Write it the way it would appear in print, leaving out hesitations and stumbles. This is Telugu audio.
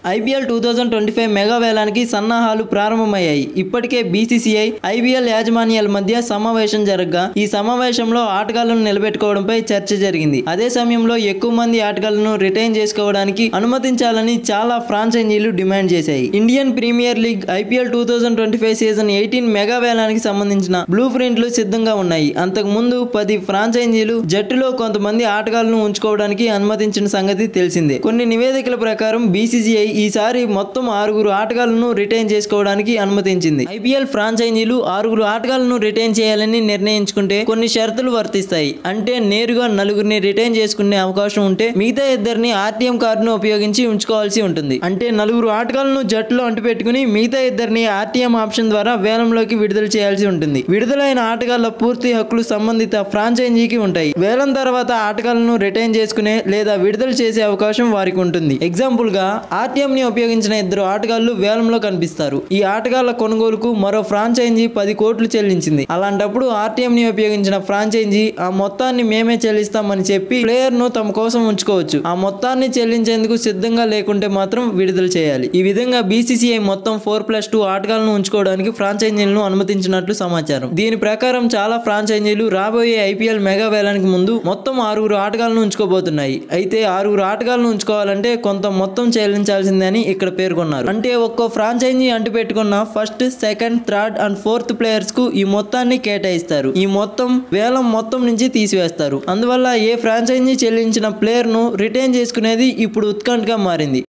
ఐపీఎల్ 2025 మెగా వేలానికి సన్నాహాలు ప్రారంభమయ్యాయి. ఇప్పటికే బీసీసీఐ, ఐపీఎల్ యాజమాన్యాల మధ్య సమావేశం జరగగా ఈ సమావేశంలో ఆటగాళ్లను నిలబెట్టుకోవడంపై చర్చ జరిగింది. అదే సమయంలో ఎక్కువ మంది ఆటగాళ్లను రిటైన్ చేసుకోవడానికి అనుమతించాలని చాలా ఫ్రాంచైజీలు డిమాండ్ చేశాయి. Indian Premier League IPL 2025 season 18 mega వేలానికి సంబంధించిన బ్లూ ప్రింట్లు సిద్ధంగా ఉన్నాయి. అంతకు ముందు 10 ఫ్రాంచైజీలు జట్టులో కొంతమంది ఆటగాళ్లను ఉంచుకోవడానికి అనుమతించిన సంగతి తెలిసిందే. కొన్ని నివేదికల ప్రకారం బీసీసీఐ ఈసారి మొత్తం 6 ఆటగాళ్లను రిటైన్ చేసుకోవడానికి అనుమతించింది. ఐపీఎల్ ఫ్రాంచైజీలు 6 ఆటగాళ్లను రిటైన్ చేయాలని నిర్ణయించుకుంటే కొన్ని షరతులు వర్తిస్తాయి. అంటే నేరుగా 4 రిటైన్ చేసుకునే అవకాశం ఉంటే మిగతా 2 ఆర్టీఎం కార్డును ఉపయోగించి ఉంచుకోవాల్సి ఉంటుంది. అంటే 4 ఆటగాళ్లను జట్టులో అంటుపెట్టుకుని మిగతా 2 ఆర్టీఎం ఆప్షన్ ద్వారా వేలంలోకి విడుదల చేయాల్సి ఉంటుంది. విడుదలైన ఆటగాళ్ల పూర్తి హక్కులు సంబంధిత ఫ్రాంచైజీకి ఉంటాయి. వేలం తర్వాత ఆటగాళ్లను రిటైన్ చేసుకునే లేదా విడుదల చేసే అవకాశం వారికి ఉంటుంది. ఎగ్జాంపుల్ గా ఆర్టీఎం ని ఉపయోగించిన 2 ఆటగాళ్లు వేలంలో కనిపిస్తారు. ఈ ఆటగాళ్ల కొనుగోలుకు మరో ఫ్రాంచైజీ 10 కోట్లు చెల్లించింది. అలాంటప్పుడు ఆర్టీఎం ని ఉపయోగించిన ఫ్రాంచైజీ ఆ మొత్తాన్ని మేమే చెల్లిస్తామని చెప్పి ప్లేయర్ ను తమ కోసం ఉంచుకోవచ్చు. ఆ మొత్తాన్ని చెల్లించేందుకు సిద్ధంగా లేకుంటే మాత్రం విడుదల చేయాలి. ఈ విధంగా బీసీసీఐ మొత్తం 4+2 ఆటగాళ్లను ఉంచుకోవడానికి ఫ్రాంచైజీలను అనుమతించినట్లు సమాచారం. దీని ప్రకారం చాలా ఫ్రాంచైజీలు రాబోయే ఐపీఎల్ మెగా వేలానికి ముందు మొత్తం 6 ఆటగాళ్లను ఉంచుకోబోతున్నాయి. అయితే 6 ఆటగాళ్లను ఉంచుకోవాలంటే కొంత మొత్తం చెల్లించాల్సిందని ఇక్కడ పేర్కొన్నారు. అంటే ఒక్కో ఫ్రాంచైజీ అంటుపెట్టుకున్న first, second, third and fourth players కు ఈ మొత్తాన్ని కేటాయిస్తారు. ఈ మొత్తం వేలం మొత్తం నుంచి తీసివేస్తారు. అందువల్ల ఏ ఫ్రాంచైజీ చెల్లించిన ప్లేయర్ ను రిటైన్ చేసుకునేది ఇప్పుడు ఉత్కంఠగా మారింది.